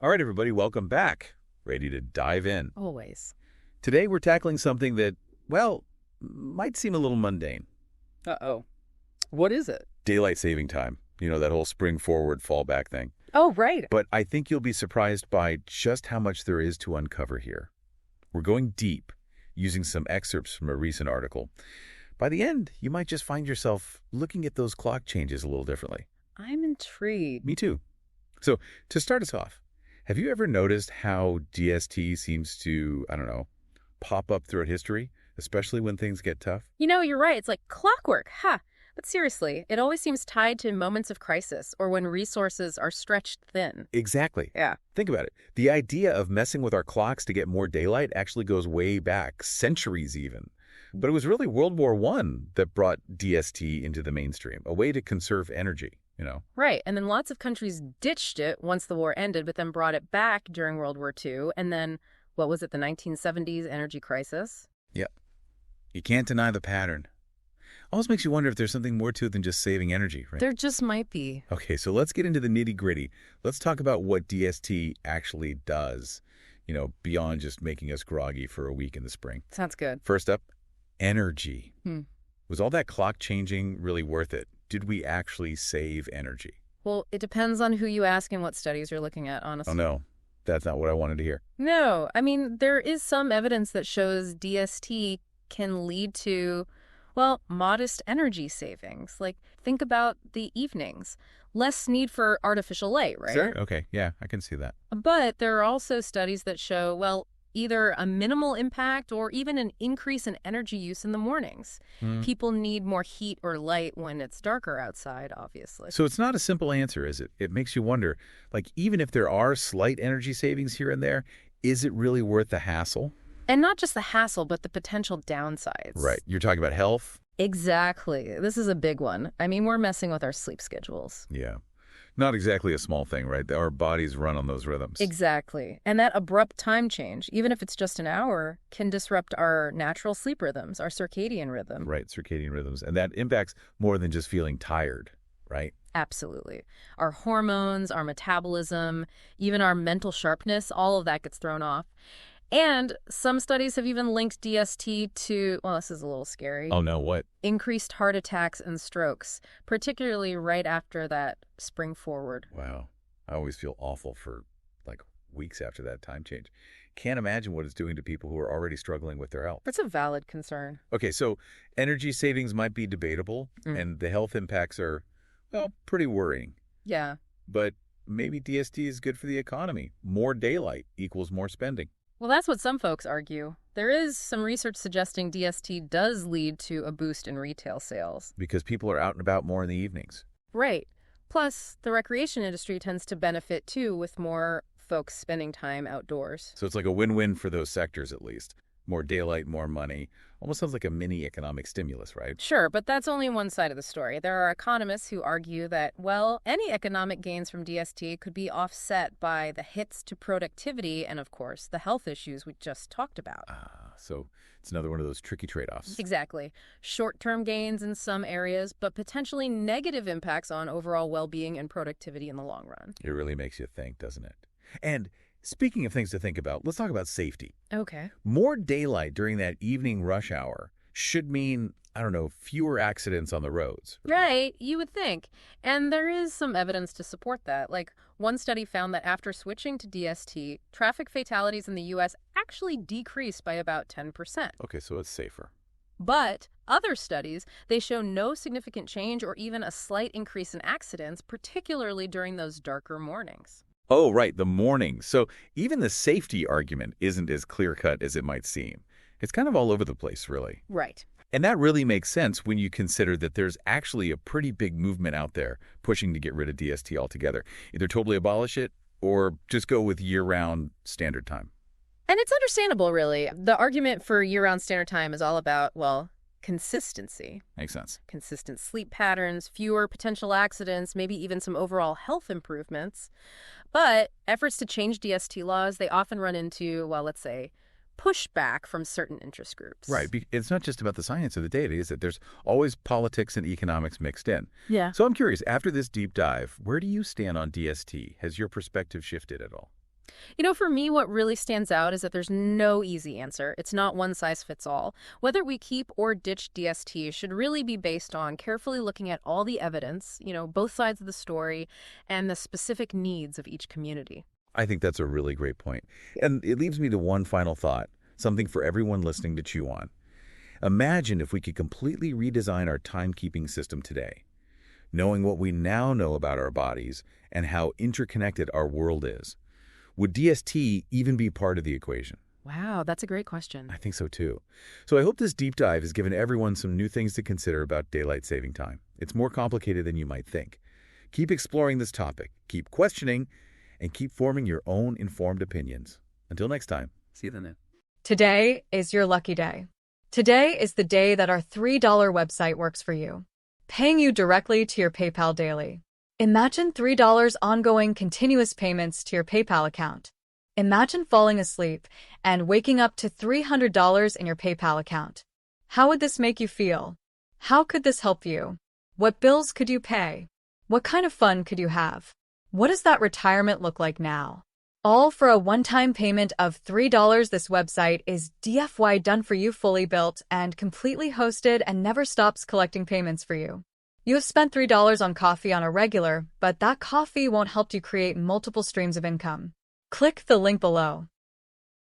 All right, everybody, welcome back. Ready to dive in. Always. Today, we're tackling something that, well, might seem a little mundane. Uh-oh. What is it? Daylight saving time. You know, that whole spring forward, fall back thing. Oh, right. But I think you'll be surprised by just how much there is to uncover here. We're going deep, using some excerpts from a recent article. By the end, you might just find yourself looking at those clock changes a little differently. I'm intrigued. Me too. So, to start us off, have you ever noticed how DST seems to, pop up throughout history, especially when things get tough? You know, you're right. It's like clockwork. Ha! But seriously, it always seems tied to moments of crisis or when resources are stretched thin. Exactly. Yeah. Think about it. The idea of messing with our clocks to get more daylight actually goes way back, centuries even. But it was really World War I that brought DST into the mainstream, a way to conserve energy, Right. And then lots of countries ditched it once the war ended, but then brought it back during World War II. And then, what was it, the 1970s energy crisis? Yep. You can't deny the pattern. Almost makes you wonder if there's something more to it than just saving energy, right? There just might be. Okay, so let's get into the nitty-gritty. Let's talk about what DST actually does, beyond just making us groggy for a week in the spring. Sounds good. First up, energy. Was all that clock changing really worth it? Did we actually save energy? Well, it depends on who you ask and what studies you're looking at, honestly. Oh, no. That's not what I wanted to hear. No. I mean, there is some evidence that shows DST can lead to, well, modest energy savings. Like, think about the evenings. Less need for artificial light, right? Sure. Okay. Yeah, I can see that. But there are also studies that show, well, either a minimal impact or even an increase in energy use in the mornings. People need more heat or light when it's darker outside, obviously. So it's not a simple answer, is it? It makes you wonder, even if there are slight energy savings here and there, is it really worth the hassle? And not just the hassle, but the potential downsides. Right. You're talking about health? Exactly. This is a big one. I mean, we're messing with our sleep schedules. Yeah. Not exactly a small thing, right? Our bodies run on those rhythms. Exactly. And that abrupt time change, even if it's just an hour, can disrupt our natural sleep rhythms, our circadian rhythm. Right, circadian rhythms. And that impacts more than just feeling tired, right? Absolutely. Our hormones, our metabolism, even our mental sharpness, all of that gets thrown off. And some studies have even linked DST to, well, this is a little scary. Oh, no, what? Increased heart attacks and strokes, particularly right after that spring forward. Wow. I always feel awful for, weeks after that time change. Can't imagine what it's doing to people who are already struggling with their health. That's a valid concern. Okay, so energy savings might be debatable, and the health impacts are, well, pretty worrying. Yeah. But maybe DST is good for the economy. More daylight equals more spending. Well, that's what some folks argue. There is some research suggesting DST does lead to a boost in retail sales. Because people are out and about more in the evenings. Right. Plus, the recreation industry tends to benefit, too, with more folks spending time outdoors. So it's like a win-win for those sectors, at least. More daylight, more money. Almost sounds like a mini economic stimulus, right? Sure, but that's only one side of the story. There are economists who argue that, well, any economic gains from DST could be offset by the hits to productivity and, of course, the health issues we just talked about. So it's another one of those tricky trade-offs. Exactly. Short-term gains in some areas, but potentially negative impacts on overall well-being and productivity in the long run. It really makes you think, doesn't it? And speaking of things to think about, let's talk about safety. Okay. More daylight during that evening rush hour should mean, fewer accidents on the roads. Right, you would think. And there is some evidence to support that. Like, one study found that after switching to DST, traffic fatalities in the U.S. actually decreased by about 10%. Okay, so it's safer. But other studies, they show no significant change or even a slight increase in accidents, particularly during those darker mornings. Oh, right, the morning. So even the safety argument isn't as clear-cut as it might seem. It's kind of all over the place, really. Right. And that really makes sense when you consider that there's actually a pretty big movement out there pushing to get rid of DST altogether. Either totally abolish it or just go with year-round standard time. And it's understandable, really. The argument for year-round standard time is all about, well, consistency. Makes sense. Consistent sleep patterns, fewer potential accidents, maybe even some overall health improvements. But efforts to change DST laws, they often run into, well, let's say, pushback from certain interest groups. Right. It's not just about the science of the data, is it? There's always politics and economics mixed in. Yeah. So I'm curious, after this deep dive, where do you stand on DST? Has your perspective shifted at all? For me, what really stands out is that there's no easy answer. It's not one size fits all. Whether we keep or ditch DST should really be based on carefully looking at all the evidence, both sides of the story, and the specific needs of each community. I think that's a really great point. And it leaves me to one final thought, something for everyone listening to chew on. Imagine if we could completely redesign our timekeeping system today, knowing what we now know about our bodies and how interconnected our world is. Would DST even be part of the equation? Wow, that's a great question. I think so too. So I hope this deep dive has given everyone some new things to consider about daylight saving time. It's more complicated than you might think. Keep exploring this topic, keep questioning, and keep forming your own informed opinions. Until next time, see you then. Today is your lucky day. Today is the day that our $3 website works for you, paying you directly to your PayPal daily. Imagine $3 ongoing continuous payments to your PayPal account. Imagine falling asleep and waking up to $300 in your PayPal account. How would this make you feel? How could this help you? What bills could you pay? What kind of fun could you have? What does that retirement look like now? All for a one-time payment of $3. This website is DFY done for you, fully built and completely hosted, and never stops collecting payments for you. You have spent $3 on coffee on a regular, but that coffee won't help you create multiple streams of income. Click the link below.